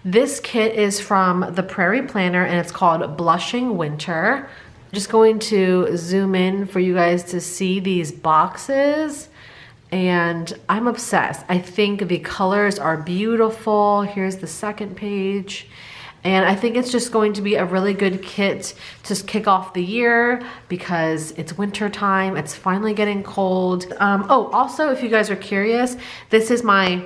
This kit is from the Prairie Planner and it's called Blushing Winter. I'm just going to zoom in for you guys to see these boxes. And I'm obsessed. I think the colors are beautiful. Here's the second page. And I think it's just going to be a really good kit to kick off the year because it's winter time. It's finally getting cold. Oh, also, if you guys are curious, this is my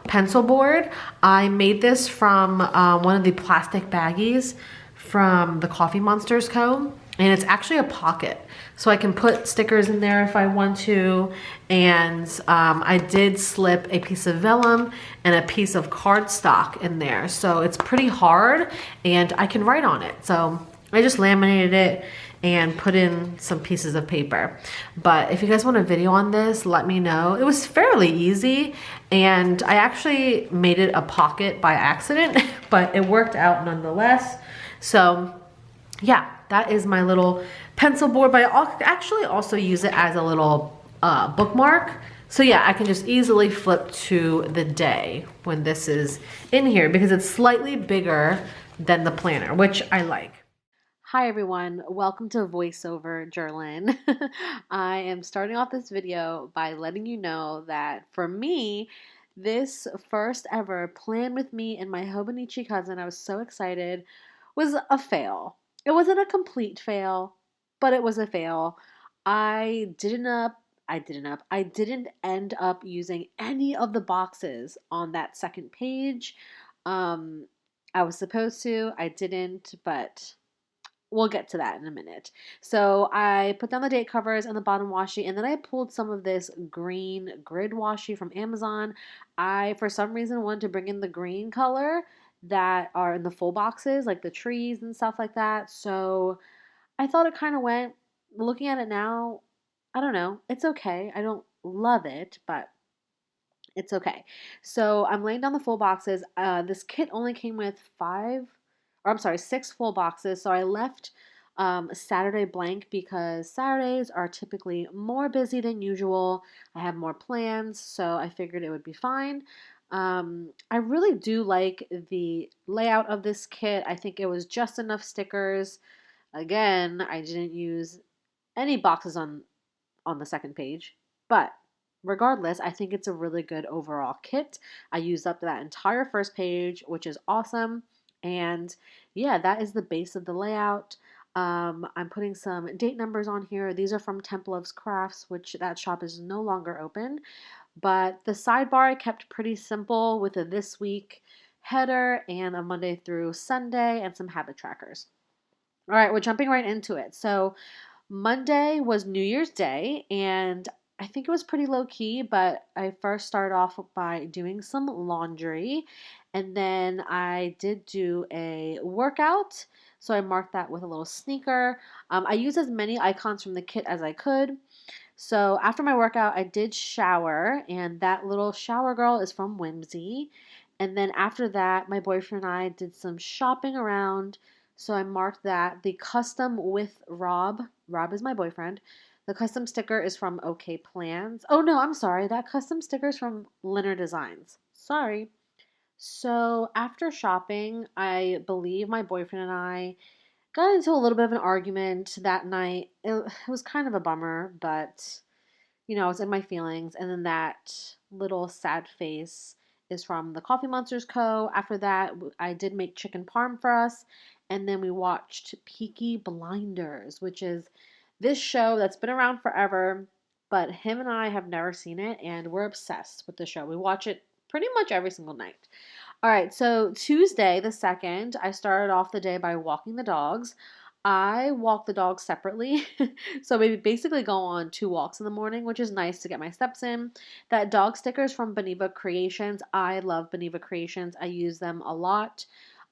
pencil board. I made this from one of the plastic baggies from the Coffee Monsters Co. And it's actually a pocket. So I can put stickers in there if I want to. And I did slip a piece of vellum and a piece of cardstock in there. So it's pretty hard and I can write on it. So I just laminated it and put in some pieces of paper. But if you guys want a video on this, let me know. It was fairly easy and I actually made it a pocket by accident, but it worked out nonetheless. So yeah, that is my little pencil board, but I actually also use it as a little bookmark. So yeah, I can just easily flip to the day when this is in here because it's slightly bigger than the planner, which I like. Hi everyone, welcome to VoiceOver Jerlyn. I am starting off this video by letting you know that for me, this first ever plan with me and my Hobonichi cousin, I was so excited, was a fail. It wasn't a complete fail, but it was a fail. I didn't end up using any of the boxes on that second page. I was supposed to, I didn't, but we'll get to that in a minute. So I put down the date covers and the bottom washi, and then I pulled some of this green grid washi from Amazon. I, for some reason, wanted to bring in the green color that are in the full boxes, like the trees and stuff like that. So I thought it kind of went. Looking at it now, I don't know. It's okay. I don't love it, but it's okay. So I'm laying down the full boxes. This kit only came with six full boxes. So I left Saturday blank because Saturdays are typically more busy than usual. I have more plans, so I figured it would be fine. I really do like the layout of this kit. I think it was just enough stickers. Again, I didn't use any boxes on the second page, but regardless, I think it's a really good overall kit. I used up that entire first page, which is awesome. And yeah, that is the base of the layout. I'm putting some date numbers on here. These are from Temple of Crafts, which that shop is no longer open. But the sidebar I kept pretty simple with a this week header and a Monday through Sunday and some habit trackers. All right, we're jumping right into it. So Monday was New Year's Day, and I think it was pretty low key, but I first started off by doing some laundry, and then I did do a workout. So I marked that with a little sneaker. I used as many icons from the kit as I could. So after my workout, I did shower, and that little shower girl is from Whimsy. And then after that, my boyfriend and I did some shopping around. So I marked that. The custom with Rob is my boyfriend. The custom sticker is from OK Plans. Oh no, I'm sorry. That custom sticker is from Linner Designs. Sorry. So after shopping, I believe my boyfriend and I got into a little bit of an argument that night. It was kind of a bummer, but I was in my feelings. And then that little sad face is from the Coffee Monsters Co. After that, I did make chicken parm for us. And then we watched Peaky Blinders, which is this show that's been around forever, but him and I have never seen it, and we're obsessed with the show. We watch it pretty much every single night. All right, so Tuesday, the 2nd, I started off the day by walking the dogs. I walk the dogs separately, so we basically go on 2 walks in the morning, which is nice to get my steps in. That dog sticker is from Beneva Creations. I love Beneva Creations. I use them a lot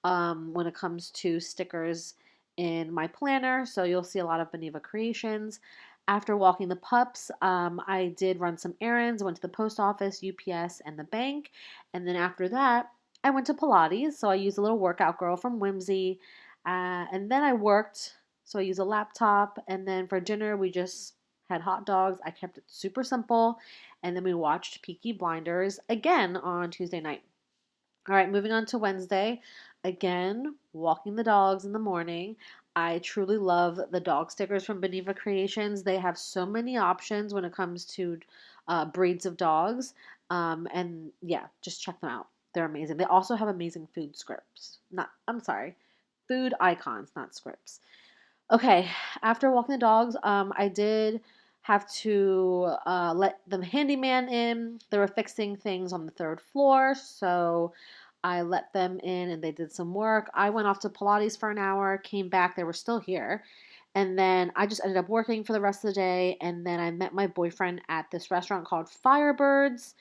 when it comes to stickers in my planner, so you'll see a lot of Beneva Creations. After walking the pups, I did run some errands, went to the post office, UPS, and the bank, and then after that, I went to Pilates, so I used a little workout girl from Whimsy, and then I worked, so I used a laptop, and then for dinner, we just had hot dogs. I kept it super simple, and then we watched Peaky Blinders again on Tuesday night. All right, moving on to Wednesday. Again, walking the dogs in the morning. I truly love the dog stickers from Beneva Creations. They have so many options when it comes to breeds of dogs. And yeah, just check them out. They're amazing. They also have amazing food scripts. I'm sorry, food icons, not scripts. Okay, after walking the dogs, I did have to let the handyman in. They were fixing things on the third floor, so I let them in and they did some work. I went off to Pilates for an hour, came back, they were still here. And then I just ended up working for the rest of the day. And then I met my boyfriend at this restaurant called Firebirds.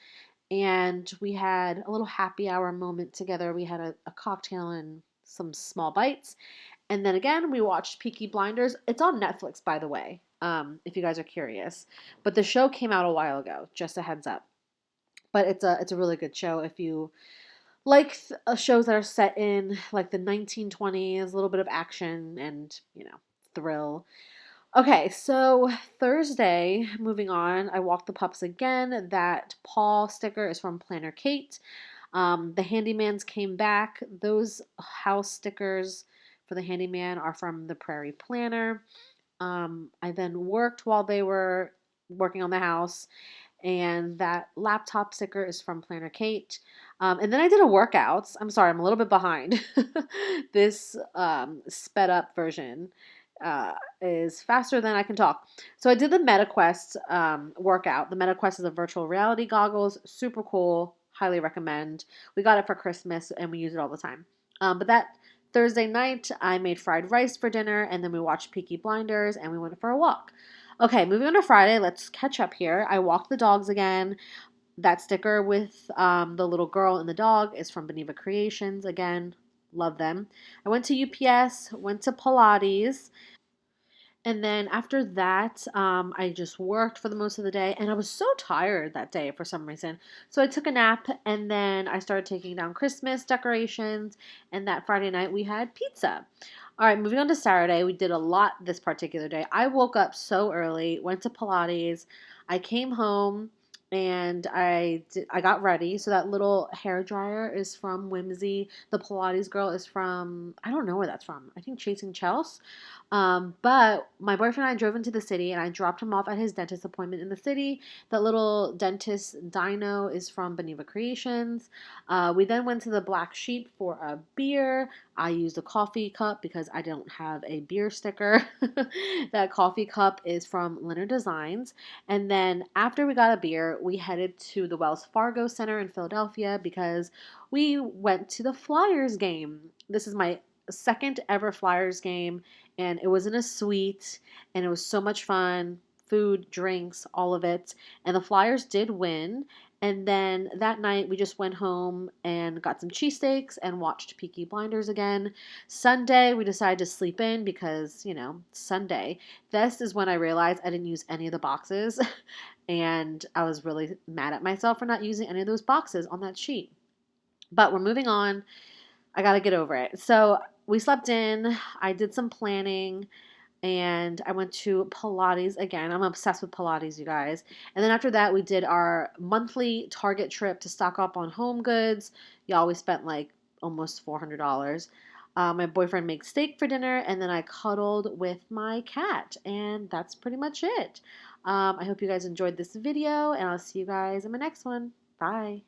And we had a little happy hour moment together. We had a cocktail and some small bites. And then again, we watched Peaky Blinders. It's on Netflix, by the way, if you guys are curious. But the show came out a while ago, just a heads up. But it's a really good show if you like shows that are set in like the 1920s, a little bit of action and, thrill. Okay, so Thursday, moving on, I walked the pups again. That paw sticker is from Planner Kate. The handymans came back. Those house stickers for the handyman are from the Prairie Planner. I then worked while they were working on the house, and that laptop sticker is from Planner Kate. And then I did a workout. I'm sorry, I'm a little bit behind. This sped up version is faster than I can talk. So I did the MetaQuest workout. The MetaQuest is a virtual reality goggles, super cool. Highly recommend. We got it for Christmas and we use it all the time. But that Thursday night, I made fried rice for dinner, and then we watched Peaky Blinders and we went for a walk. Okay, moving on to Friday, let's catch up here. I walked the dogs again. That sticker with the little girl and the dog is from Beneva Creations. Again, love them. I went to UPS, went to Pilates. And then after that, I just worked for the most of the day, and I was so tired that day for some reason. So I took a nap, and then I started taking down Christmas decorations. And that Friday night, we had pizza. All right, moving on to Saturday, we did a lot this particular day. I woke up so early, went to Pilates, I came home. And I got ready. So that little hair dryer is from Whimsy. The Pilates girl is from, I don't know where that's from. I think Chasing Chelsea. But my boyfriend and I drove into the city and I dropped him off at his dentist appointment in the city. That little dentist dino is from Beneva Creations. We then went to the Black Sheep for a beer. I used a coffee cup because I don't have a beer sticker. That coffee cup is from Leonard Designs. And then after we got a beer, we headed to the Wells Fargo Center in Philadelphia because we went to the Flyers game. This is my second ever Flyers game, and it was in a suite, and it was so much fun. Food, drinks, all of it. And the Flyers did win. And then that night we just went home and got some cheesesteaks and watched Peaky Blinders again. Sunday we decided to sleep in because, Sunday. This is when I realized I didn't use any of the boxes. And I was really mad at myself for not using any of those boxes on that sheet. But we're moving on. I got to get over it. So we slept in. I did some planning. And I went to Pilates again. I'm obsessed with Pilates, you guys. And then after that, we did our monthly Target trip to stock up on home goods. Y'all, we spent like almost $400. My boyfriend made steak for dinner, and then I cuddled with my cat. And that's pretty much it. I hope you guys enjoyed this video, and I'll see you guys in my next one. Bye.